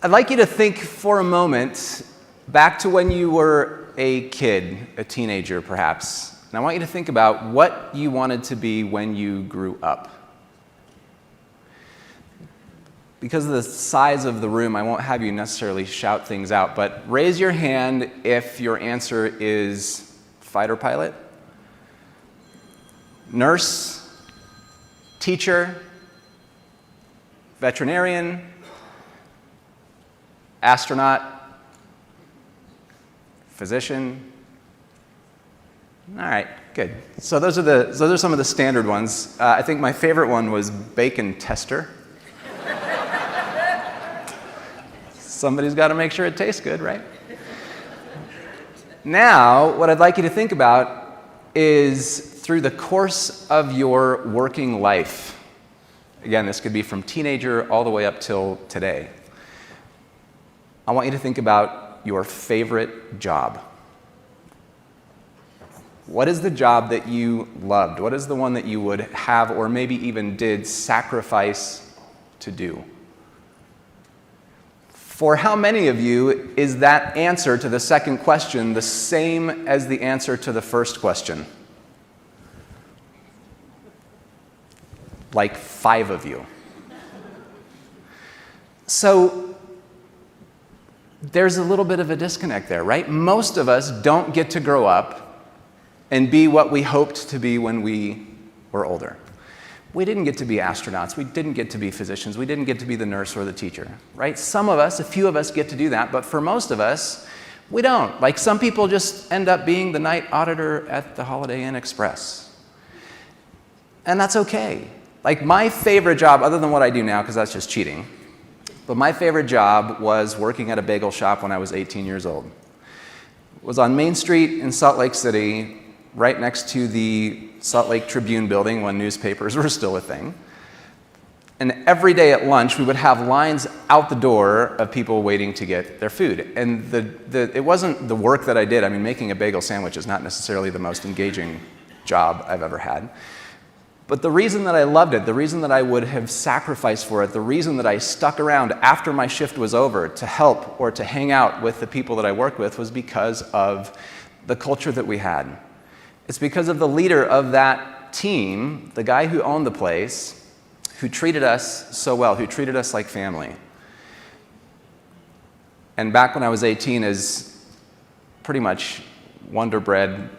I'd like you to think for a moment back to when you were a kid, a teenager perhaps. And I want you to think about what you wanted to be when you grew up. Because of the size of the room, I won't have you necessarily shout things out, but raise your hand if your answer is fighter pilot, nurse, teacher, veterinarian, astronaut, physician. All right, good. So those are some of the standard ones. I think my favorite one was bacon tester. Somebody's got to make sure it tastes good, right? Now, what I'd like you to think about is through the course of your working life. Again, this could be from teenager all the way up till today. I want you to think about your favorite job. What is the job that you loved? What is the one that you would have or maybe even did sacrifice to do? For how many of you is that answer to the second question the same as the answer to the first question? Like 5 of you. So there's a little bit of a disconnect there, right? Most of us don't get to grow up and be what we hoped to be when we were older. We didn't get to be astronauts. We didn't get to be physicians. We didn't get to be the nurse or the teacher, right? Some of us, a few of us get to do that, but for most of us, we don't. Like some people just end up being the night auditor at the Holiday Inn Express. And that's okay. Like my favorite job, other than what I do now, because that's just cheating, but my favorite job was working at a bagel shop when I was 18 years old. It was on Main Street in Salt Lake City, right next to the Salt Lake Tribune building when newspapers were still a thing. And every day at lunch, we would have lines out the door of people waiting to get their food. And it wasn't the work that I did. I mean, making a bagel sandwich is not necessarily the most engaging job I've ever had. But the reason that I loved it, the reason that I would have sacrificed for it, the reason that I stuck around after my shift was over to help or to hang out with the people that I worked with was because of the culture that we had. It's because of the leader of that team, the guy who owned the place, who treated us so well, who treated us like family. And back when I was 18, as pretty much Wonder Bread,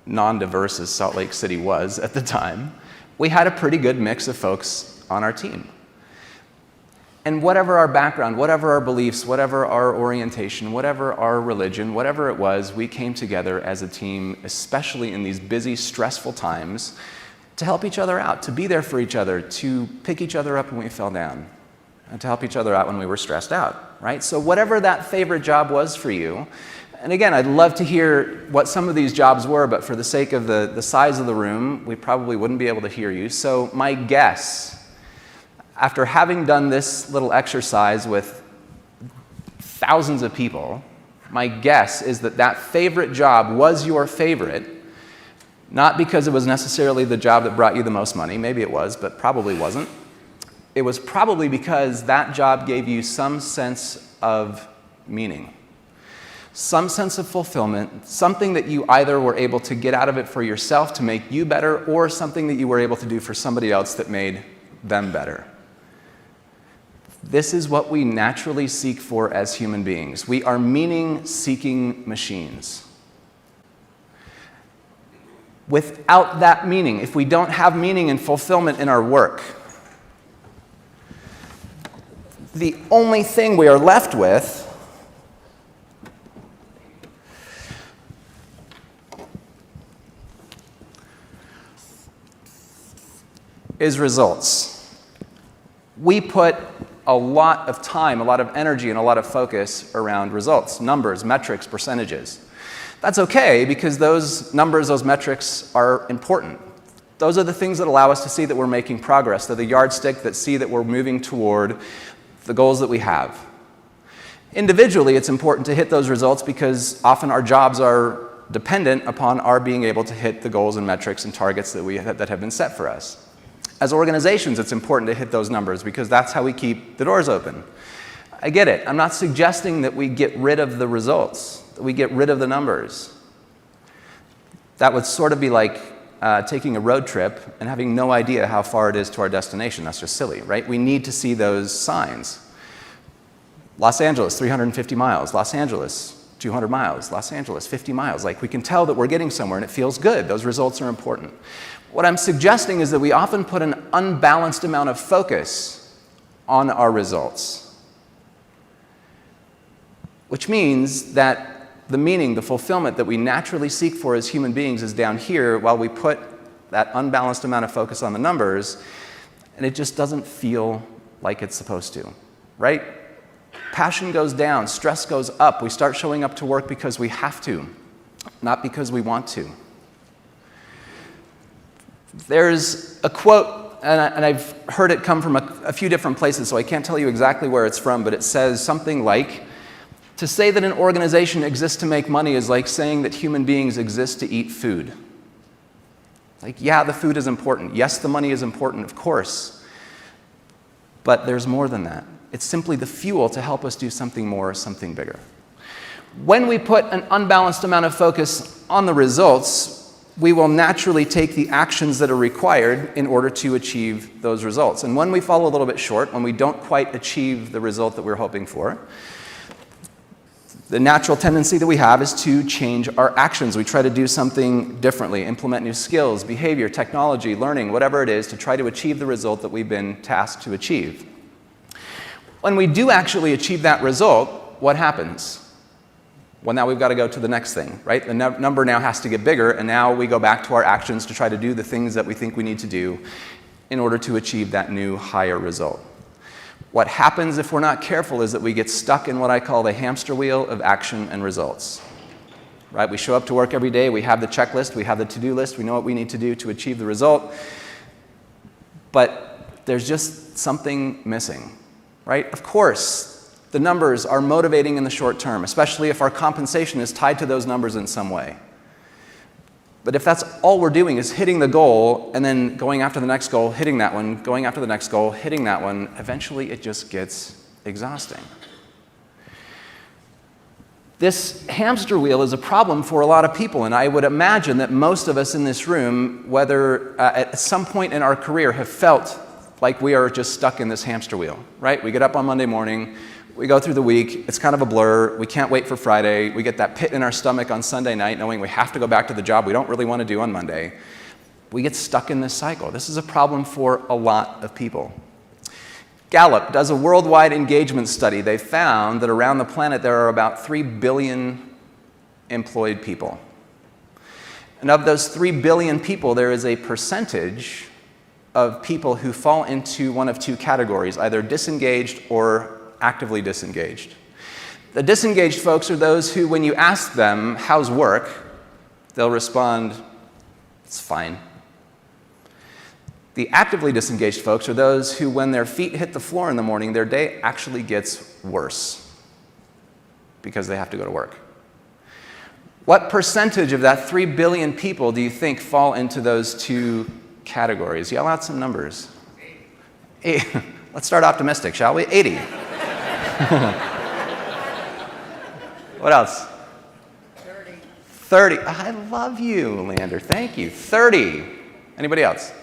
non-diverse as Salt Lake City was at the time, we had a pretty good mix of folks on our team. And whatever our background, whatever our beliefs, whatever our orientation, whatever our religion, whatever it was, we came together as a team, especially in these busy, stressful times, to help each other out, to be there for each other, to pick each other up when we fell down, and to help each other out when we were stressed out, right? So whatever that favorite job was for you, and again, I'd love to hear what some of these jobs were, but for the sake of the size of the room, we probably wouldn't be able to hear you. So my guess, after having done this little exercise with thousands of people, my guess is that that favorite job was your favorite, not because it was necessarily the job that brought you the most money. Maybe it was, but probably wasn't. It was probably because that job gave you some sense of meaning, some sense of fulfillment, something that you either were able to get out of it for yourself to make you better, or something that you were able to do for somebody else that made them better. This is what we naturally seek for as human beings. We are meaning-seeking machines. Without that meaning, if we don't have meaning and fulfillment in our work, the only thing we are left with is results. We put a lot of time, a lot of energy, and a lot of focus around results, numbers, metrics, percentages. That's okay because those numbers, those metrics are important. Those are the things that allow us to see that we're making progress. They're the yardstick that see that we're moving toward the goals that we have. Individually, it's important to hit those results because often our jobs are dependent upon our being able to hit the goals and metrics and targets that have been set for us. As organizations, it's important to hit those numbers because that's how we keep the doors open. I get it. I'm not suggesting that we get rid of the results, that we get rid of the numbers. That would sort of be like taking a road trip and having no idea how far it is to our destination. That's just silly, right? We need to see those signs. Los Angeles, 350 miles. Los Angeles, 200 miles. Los Angeles, 50 miles. Like, we can tell that we're getting somewhere and it feels good. Those results are important. What I'm suggesting is that we often put an unbalanced amount of focus on our results, which means that the meaning, the fulfillment that we naturally seek for as human beings is down here, while we put that unbalanced amount of focus on the numbers, and it just doesn't feel like it's supposed to, right? Passion goes down, stress goes up. We start showing up to work because we have to, not because we want to. There's a quote, and I've heard it come from a few different places, so I can't tell you exactly where it's from, but it says something like, "To say that an organization exists to make money is like saying that human beings exist to eat food." Like, yeah, the food is important. Yes, the money is important, of course. But there's more than that. It's simply the fuel to help us do something more, something bigger. When we put an unbalanced amount of focus on the results, we will naturally take the actions that are required in order to achieve those results. And when we fall a little bit short, when we don't quite achieve the result that we're hoping for, the natural tendency that we have is to change our actions. We try to do something differently, implement new skills, behavior, technology, learning, whatever it is, to try to achieve the result that we've been tasked to achieve. When we do actually achieve that result, what happens? Well, now we've got to go to the next thing, right? The number now has to get bigger, and now we go back to our actions to try to do the things that we think we need to do in order to achieve that new, higher result. What happens if we're not careful is that we get stuck in what I call the hamster wheel of action and results. Right? We show up to work every day, we have the checklist, we have the to-do list, we know what we need to do to achieve the result, but there's just something missing, right? Of course, the numbers are motivating in the short term, especially if our compensation is tied to those numbers in some way. But if that's all we're doing is hitting the goal and then going after the next goal, hitting that one, going after the next goal, hitting that one, eventually it just gets exhausting. This hamster wheel is a problem for a lot of people, and I would imagine that most of us in this room, whether at some point in our career, have felt like we are just stuck in this hamster wheel, right? We get up on Monday morning, we go through the week, it's kind of a blur, we can't wait for Friday, we get that pit in our stomach on Sunday night knowing we have to go back to the job we don't really want to do on Monday. We get stuck in this cycle. This is a problem for a lot of people. Gallup does a worldwide engagement study. They found that around the planet there are about 3 billion employed people. And of those 3 billion people, there is a percentage of people who fall into one of two categories, either disengaged or actively disengaged. The disengaged folks are those who, when you ask them, how's work, they'll respond, it's fine. The actively disengaged folks are those who, when their feet hit the floor in the morning, their day actually gets worse because they have to go to work. What percentage of that 3 billion people do you think fall into those two categories? Yell out some numbers. 80. Let's start optimistic, shall we? 80. What else? 30. 30. I love you, Leander. Thank you. 30. Anybody else?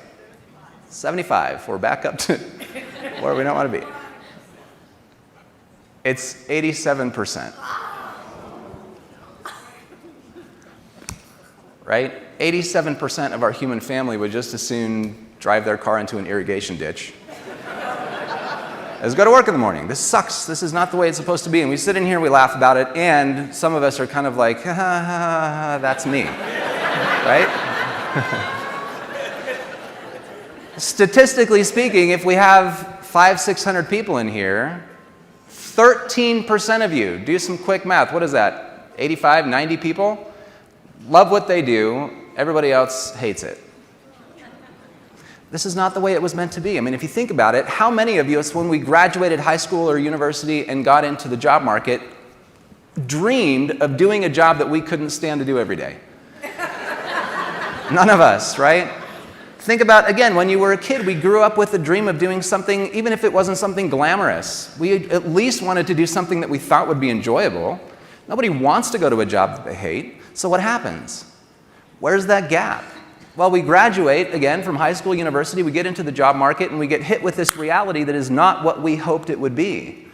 75. We're back up to where we don't want to be. It's 87%. Right? 87% of our human family would just as soon drive their car into an irrigation ditch as go to work in the morning. This sucks. This is not the way it's supposed to be. And we sit in here, we laugh about it, and some of us are kind of like, ha, ha, ha, that's me. Right? Statistically speaking, if we have 500-600 people in here, 13% of you, do some quick math, what is that, 85, 90 people, love what they do, everybody else hates it. This is not the way it was meant to be. I mean, if you think about it, how many of us, when we graduated high school or university and got into the job market, dreamed of doing a job that we couldn't stand to do every day? None of us, right? Think about, again, when you were a kid, we grew up with the dream of doing something, even if it wasn't something glamorous. We at least wanted to do something that we thought would be enjoyable. Nobody wants to go to a job that they hate. So what happens? Where's that gap? Well, we graduate, again, from high school, university, we get into the job market, and we get hit with this reality that is not what we hoped it would be.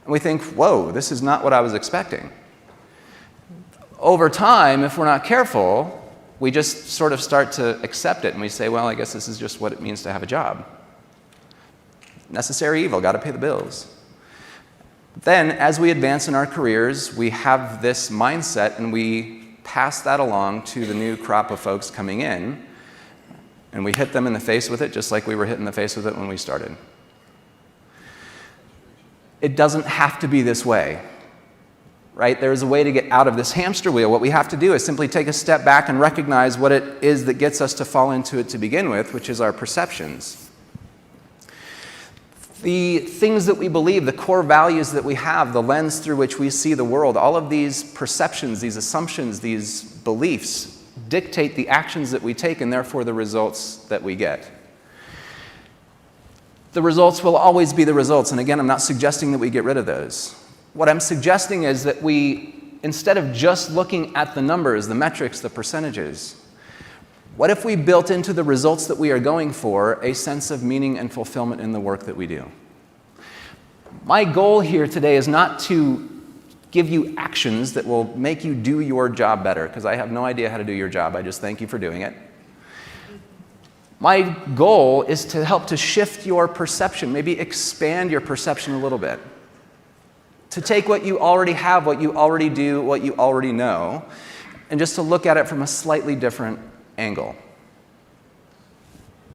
And we think, whoa, this is not what I was expecting. Over time, if we're not careful, we just sort of start to accept it, and we say, well, I guess this is just what it means to have a job. Necessary evil, got to pay the bills. Then, as we advance in our careers, we have this mindset, and we pass that along to the new crop of folks coming in, and we hit them in the face with it just like we were hit in the face with it when we started. It doesn't have to be this way. Right? There's a way to get out of this hamster wheel. What we have to do is simply take a step back and recognize what it is that gets us to fall into it to begin with, which is our perceptions. The things that we believe, the core values that we have, the lens through which we see the world, all of these perceptions, these assumptions, these beliefs dictate the actions that we take and therefore the results that we get. The results will always be the results, and again, I'm not suggesting that we get rid of those. What I'm suggesting is that we, instead of just looking at the numbers, the metrics, the percentages, what if we built into the results that we are going for a sense of meaning and fulfillment in the work that we do? My goal here today is not to give you actions that will make you do your job better, because I have no idea how to do your job. I just thank you for doing it. My goal is to help to shift your perception, maybe expand your perception a little bit. To take what you already have, what you already do, what you already know, and just to look at it from a slightly different angle.